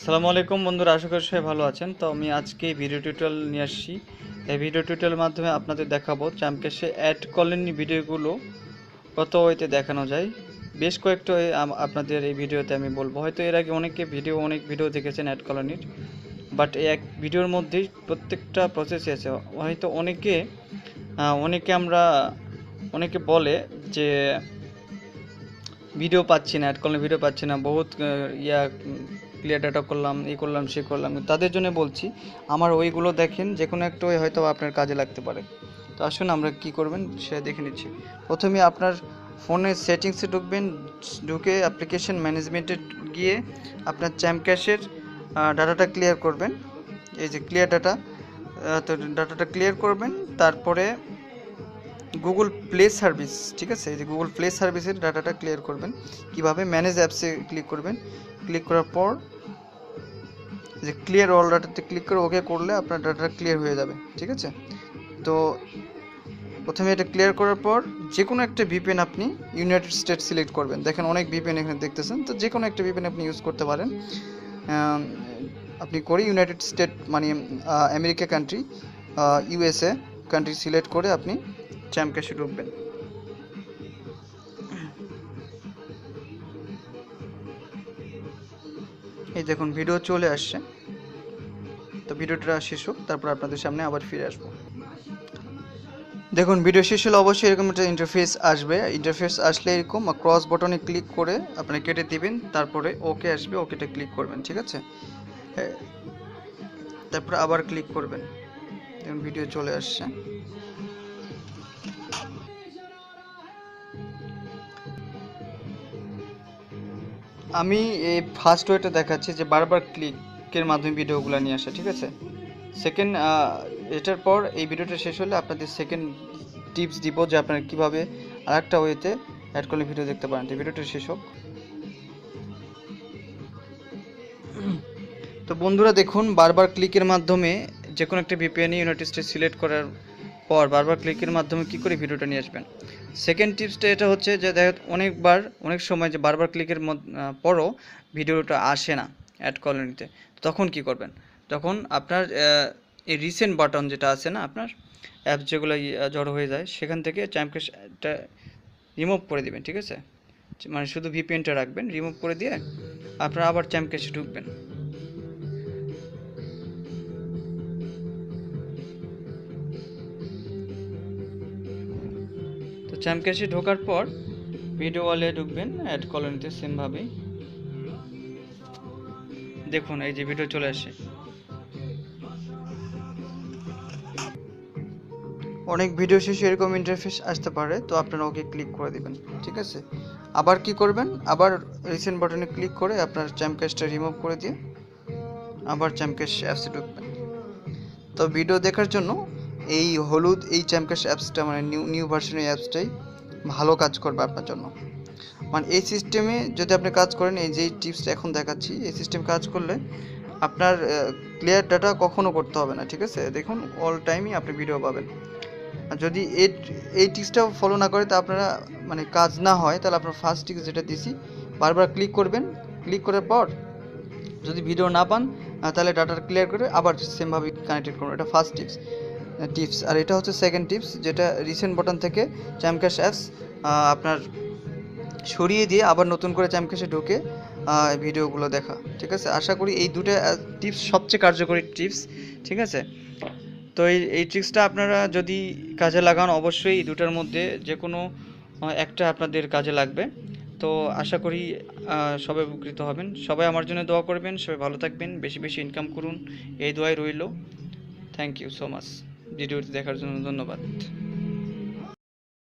আসসালামু আলাইকুম বন্ধুরা, আশা করি সবাই ভালো আছেন। তো আমি আজকে ভিডিও টিউটোরিয়াল নিয়ে আসছি। এই ভিডিও টিউটোরিয়ালের মাধ্যমে আপনাদের দেখাবো চ্যামকেশে অ্যাড কলোনি ভিডিওগুলো কত ওয়েতে দেখানো যায়। বেশ কয়েকটা আপনাদের এই ভিডিওতে আমি বলবো। হয়তো এর আগে অনেক ভিডিও দেখেছেন অ্যাড কলোনির, বাট এই এক ভিডিওর মধ্যেই প্রত্যেকটা প্রসেসই আছে। হয়তো অনেকে বলে যে ভিডিও পাচ্ছি না, অ্যাড কলোনি ভিডিও পাচ্ছি না, বহুত ক্লিয়ার ডাটা করলাম, করলাম সে করলাম। তাদের জন্য বলছি, আমার ওইগুলো দেখেন, যে কোনো একটা ওই হয়তো আপনার কাজে লাগতে পারে। তো আসুন আমরা কি করবেন সে দেখে নিচ্ছি। প্রথমে আপনার ফোনের সেটিংসে ঢুকে অ্যাপ্লিকেশন ম্যানেজমেন্টে গিয়ে আপনার চ্যামক্যাশের ডাটাটা ক্লিয়ার করবেন। এই যে ক্লিয়ার ডাটা, তো ডাটাটা ক্লিয়ার করবেন। তারপরে গুগল প্লে সার্ভিস, ঠিক আছে, এই যে গুগল প্লে সার্ভিসের ডাটাটা ক্লিয়ার করবেন। কিভাবে? ম্যানেজ অ্যাপসে ক্লিক করবেন। ক্লিক করার পর যে ক্লিয়ার অল ডাটাতে ক্লিক করে ওকে করলে আপনার ডাটা ক্লিয়ার হয়ে যাবে, ঠিক আছে। তো প্রথমে এটা ক্লিয়ার করার পর যে কোনো একটা ভিপিএন আপনি ইউনাইটেড স্টেট সিলেক্ট করবেন। দেখেন অনেক ভিপিএন এখানে দেখতেছেন, তো যে কোনো একটা ভিপিএন আপনি ইউজ করতে পারেন। আপনি করে ইউনাইটেড স্টেট মানে America country, USA country select করে আপনি চ্যামক্যাশে ঢুকবেন। এই দেখুন ভিডিও চলে আসছে। তো ভিডিওটা শেষ হোক, তারপর আপনাদের সামনে আবার ফিরে আসবো। দেখুন ভিডিও শেষ হলে অবশ্যই এরকম একটা ইন্টারফেস আসবে। ইন্টারফেস আসলে এরকম ক্রস বটনে ক্লিক করে আপনি কেটে দিবেন, তারপরে ওকে আসবে, ওকেটা ক্লিক করবেন, ঠিক আছে। তারপরে আবার ক্লিক করবেন। দেখুন ভিডিও চলে আসছে। আমি এই ফার্স্ট ওয়েটা দেখাচ্ছি যে বারবার ক্লিকের মাধ্যমে ভিডিওগুলো নিয়ে আসে, ঠিক আছে। সেকেন্ড, এটার পর এই ভিডিওটা শেষ হলে আপনাদের সেকেন্ড টিপস দিব যে আপনারা কীভাবে আরেকটা ওয়েতে অ্যাড করলে ভিডিও দেখতে পারেন। তো ভিডিওটা শেষ হোক। তো বন্ধুরা দেখুন, বারবার ক্লিকের মাধ্যমে যে কোনো একটা ভিপিএন ইউনাইটেড স্টেটস সিলেক্ট করার পর বারবার ক্লিকের মাধ্যমে কী করে ভিডিওটা নিয়ে আসবেন। সেকেন্ড টিপসটা এটা হচ্ছে যে অনেক সময় যে বারবার ক্লিকের পরও ভিডিওটা আসে না অ্যাড কলোনিতে, তখন কি করবেন? তখন আপনার এই রিসেন্ট বাটন যেটা আছে না, আপনার অ্যাপস যেগুলো জড়ো হয়ে যায়, সেখান থেকে চ্যামক্যাশটা রিমুভ করে দিবেন, ঠিক আছে। মানে শুধু ভিপিএনটা রাখবেন, রিমুভ করে দিয়ে আপনারা আবার চ্যামক্যাশে ঢুকবেন। তো চ্যামক্যাশে ঢোকার পর ভিডিও ওয়ালে ঢুকবেন, অ্যাড কলোনিতে সেমভাবেই। দেখুন এই যে ভিডিও চলে আসে। অনেক ভিডিও শেষে এরকম ইন্টারফেস আসতে পারে, তো আপনারা ওকে ক্লিক করে দিবেন, ঠিক আছে। আবার কি করবেন? আবার রিসেন্ট বাটনে ক্লিক করে আপনার চ্যামক্যাশটা রিমুভ করে দিয়ে আবার চ্যামক্যাশ অ্যাপসে ঢুকবেন। তো ভিডিও দেখার জন্য এই হলুদ এই চ্যামক্যাশ অ্যাপসটা, মানে নিউ ভার্সনের অ্যাপসটাই ভালো কাজ করবে আপনার জন্য। মানে এই সিস্টেমে যদি আপনি কাজ করেন, এই যে টিপসটা এখন দেখাচ্ছি, এই সিস্টেম কাজ করলে আপনার ক্লিয়ার ডাটা কখনো করতে হবে না, ঠিক আছে। দেখুন অল টাইমই আপনি ভিডিও পাবেন। আর যদি এই টিপসটাও ফলো না করে, তা আপনারা মানে কাজ না হয়, তাহলে আপনার ফার্স্ট টিপস যেটা দিছি, বারবার ক্লিক করবেন। ক্লিক করার পর যদি ভিডিও না পান, তাহলে ডাটা ক্লিয়ার করে আবার সেমভাবে কানেক্টেড করুন। এটা ফার্স্ট টিপস। আর এটা হচ্ছে সেকেন্ড টিপস, যেটা রিসেন্ট বাটন থেকে চ্যামক্যাশ অ্যাপস আপনার সরিয়ে দিয়ে আবার নতুন করে চ্যামক্যাশে ঢুকে ভিডিওগুলো দেখা, ঠিক আছে। আশা করি এই দুটো টিপস সবচেয়ে কার্যকরী টিপস, ঠিক আছে। তো এই ট্রিক্সটা আপনারা যদি কাজে লাগান, অবশ্যই এই দুটার মধ্যে যে কোনো একটা আপনাদের কাজে লাগবে। তো আশা করি সবাই উপকৃত হবেন। সবাই আমার জন্য দোয়া করবেন। সবাই ভালো থাকবেন, বেশি বেশি ইনকাম করুন, এই দোয়াই রইল। থ্যাংক ইউ সো মাচ ভিডিওটি দেখার জন্য, ধন্যবাদ।